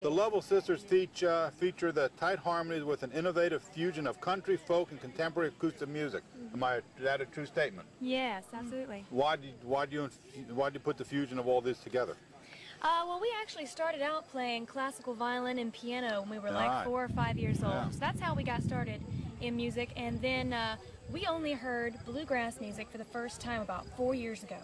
The Lovell sisters feature the tight harmonies with an innovative fusion of country, folk, and contemporary acoustic music. Is that a true statement? Yes, absolutely. Why do you put the fusion of all this together? Well, we actually started out playing classical violin and piano when we were like 4 or 5 years old. Yeah. So that's how we got started in music. And then we only heard bluegrass music for the first time about 4 years ago.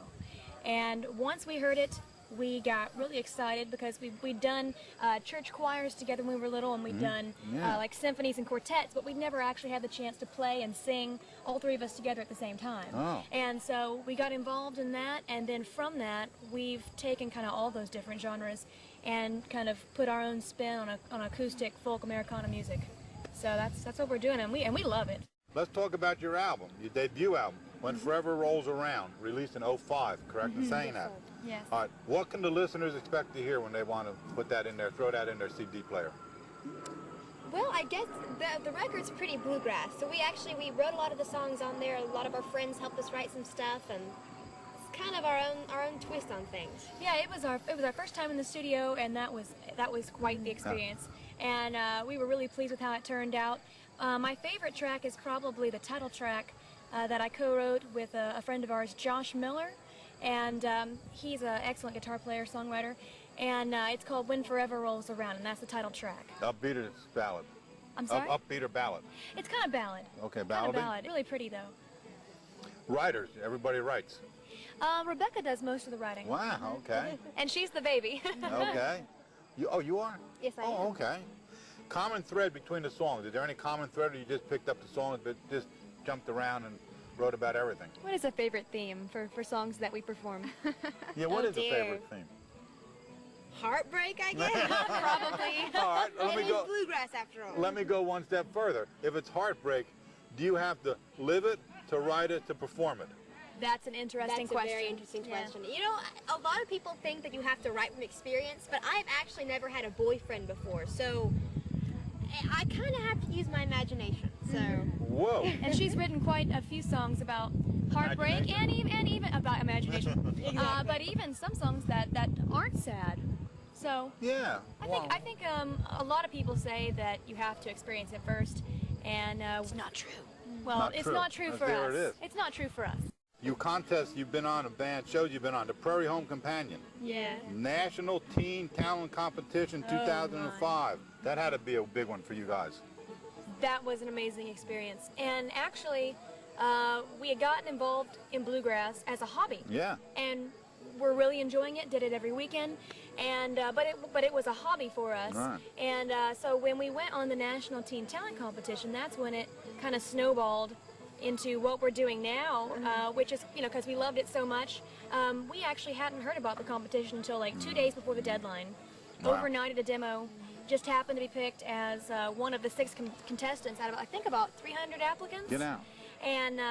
And once we heard it, we got really excited because we'd done church choirs together when we were little, and we'd done like symphonies and quartets, but we'd never actually had the chance to play and sing all three of us together at the same time. Oh. And so we got involved in that, and then from that we've taken kind of all those different genres and kind of put our own spin on acoustic folk Americana music. So that's what we're doing, and we love it. Let's talk about your album, your debut album, When Forever Rolls Around, released in '05, correct in saying that? Yes. All right, what can the listeners expect to hear when they want to put that in there, throw that in their CD player? Well, I guess the record's pretty bluegrass. So we wrote a lot of the songs on there. A lot of our friends helped us write some stuff, and it's kind of our own twist on things. Yeah, it was our first time in the studio, and that was quite the experience. And we were really pleased with how it turned out. My favorite track is probably the title track that I co-wrote with a friend of ours, Josh Miller. And he's an excellent guitar player, songwriter, and it's called When Forever Rolls Around, and that's the title track. Upbeat or ballad? I'm sorry? Upbeat or ballad? It's kind of ballad. Okay, Kind ballad. of ballad. Really pretty, though. Writers, everybody writes. Rebecca does most of the writing. Wow, okay. And she's the baby. Okay. You are? Yes, I am. Oh, okay. Common thread between the songs. Is there any common thread, or you just picked up the songs but just jumped around and wrote about everything? What is a favorite theme for songs that we perform? Yeah, what is dear. a favorite theme? Heartbreak, I guess. Probably. All right, let It me is go. bluegrass after all. Let me go one step further. If it's heartbreak, do you have to live it, to write it, to perform it? That's an interesting That's question. a very interesting Yeah. question. You know, a lot of people think that you have to write from experience, but I've actually never had a boyfriend before, so I kind of have to use my imagination. So. Whoa. And she's written quite a few songs about heartbreak and even about imagination. Exactly. But even some songs that aren't sad. So Yeah. I think a lot of people say that you have to experience it first, and it's not true. Well, Not it's true. not true for There us. it is. It's not true for us. You contests you've been on, a band shows you've been on, the Prairie Home Companion, Yeah. National Teen Talent Competition 2005. That had to be a big one for you guys. That was an amazing experience. And actually, we had gotten involved in bluegrass as a hobby. Yeah. And we're really enjoying it, did it every weekend. And but it was a hobby for us. Right. And so when we went on the National Teen Talent Competition, that's when it kind of snowballed into what we're doing now, which is, you know, because we loved it so much. We actually hadn't heard about the competition until like 2 days before the deadline. Wow. Overnighted a demo. Just happened to be picked as one of the 6 contestants out of, I think, about 300 applicants. Get out. And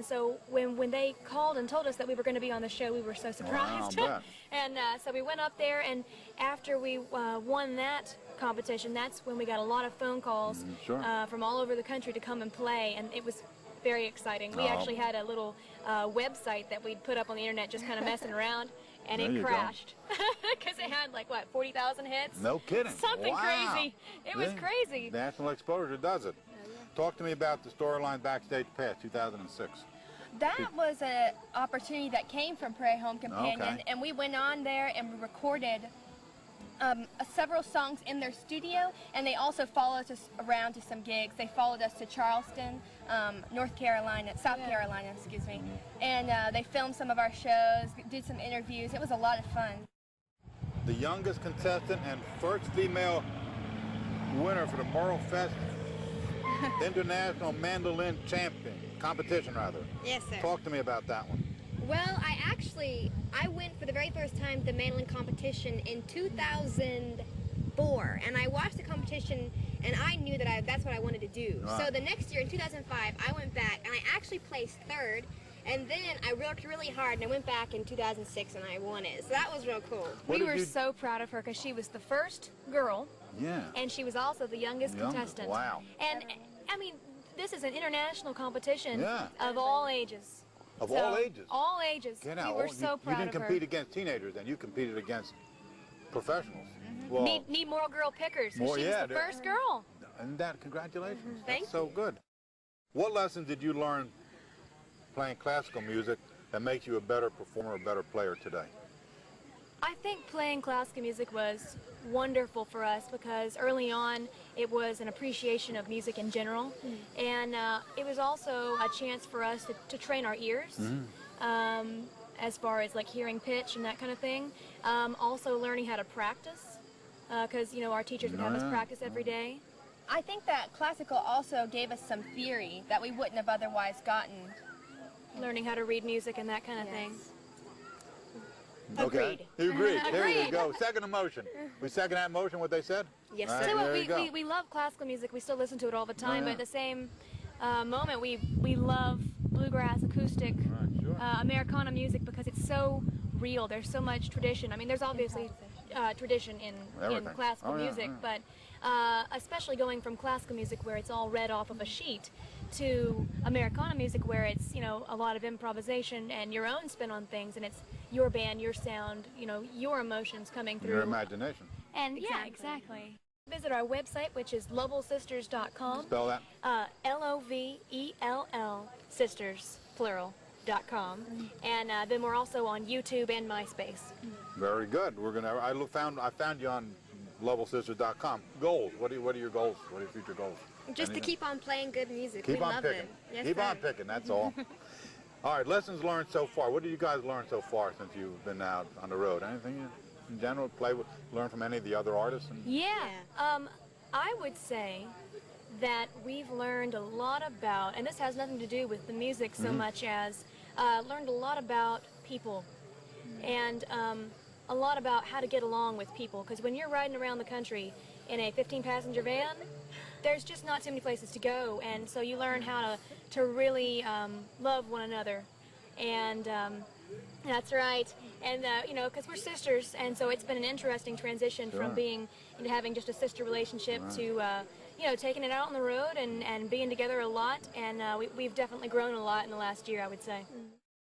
so when they called and told us that we were going to be on the show, we were so surprised. Wow, bet. And so we went up there, and after we won that competition, that's when we got a lot of phone calls Sure. from all over the country to come and play, and it was very exciting. We actually had a little website that we'd put up on the internet just kind of messing around, and There you it go. crashed because it had like, what, 40,000 hits? No kidding. Something Wow. crazy. It was Yeah. crazy. National exposure does it. Talk to me about the storyline Backstage Pass 2006. That was an opportunity that came from Prairie Home Companion, Okay. and we went on there and we recorded several songs in their studio, and they also followed us around to some gigs. They followed us to Charleston, South Carolina, excuse me, and they filmed some of our shows, did some interviews. It was a lot of fun. The youngest contestant and first female winner for the Morrow Fest International Mandolin Champion competition, rather. Yes, sir. Talk to me about that one. Well, I went for the very first time to the mandolin competition in 2004, and I watched the competition, and I knew that that's what I wanted to do. Right. So the next year, in 2005, I went back, and I actually placed 3rd, and then I worked really hard, and I went back in 2006, and I won it. So that was real cool. What We did were you- so proud of her because she was the first girl, Yeah. and she was also the youngest contestant. Wow. And I mean, this is an international competition Yeah. of all ages. Of So, all ages. All ages. Get We out. were You- so proud You didn't of compete her. against teenagers, then. You competed against professionals. Well, need more girl pickers. More, She was yeah, the first girl. And that, congratulations. Thank That's so good. What lessons did you learn playing classical music that makes you a better performer, a better player today? I think playing classical music was wonderful for us because early on it was an appreciation of music in general, and it was also a chance for us to train our ears as far as like hearing pitch and that kind of thing. Also learning how to practice because you know our teachers would have us practice every day. I think that classical also gave us some theory that we wouldn't have otherwise gotten. Learning how to read music and that kind of thing. Okay. Agreed. You agreed. There you Agreed. go. Second emotion. We second that motion, what they said? Yes, All sir. right, So there you go. we love classical music. We still listen to it all the time, yeah. but at the same moment, we love bluegrass, acoustic, Right, sure. Americana music because it's so real. There's so much tradition. I mean, there's obviously tradition in Everything. classical Oh, yeah, music, yeah. but especially going from classical music where it's all read off of a sheet to Americana music where it's, you know, a lot of improvisation and your own spin on things, and it's your band, your sound, you know, your emotions coming through. Your imagination. And yeah, exactly. Visit our website, which is lovellsisters.com. Spell that. Lovell sisters, plural.com. And then we're also on YouTube and MySpace. Very good. We're gonna. I found you on lovellsisters.com. Goals. What are your goals? What are your future goals? Just to Anything? keep on playing good music. Keep we on love picking. it. Yes, Keep sir. on picking. That's all. All right. Lessons learned so far. What did you guys learn so far since you've been out on the road? Anything in general? Learn from any of the other artists? Yeah. I would say that we've learned a lot about, and this has nothing to do with the music so much as learned a lot about people and a lot about how to get along with people. Because when you're riding around the country in a 15-passenger van, there's just not too many places to go, and so you learn how to really love one another. And that's right. And you know, because we're sisters, and so it's been an interesting transition from being into having just a sister relationship to you know, taking it out on the road and being together a lot. And we've definitely grown a lot in the last year, I would say.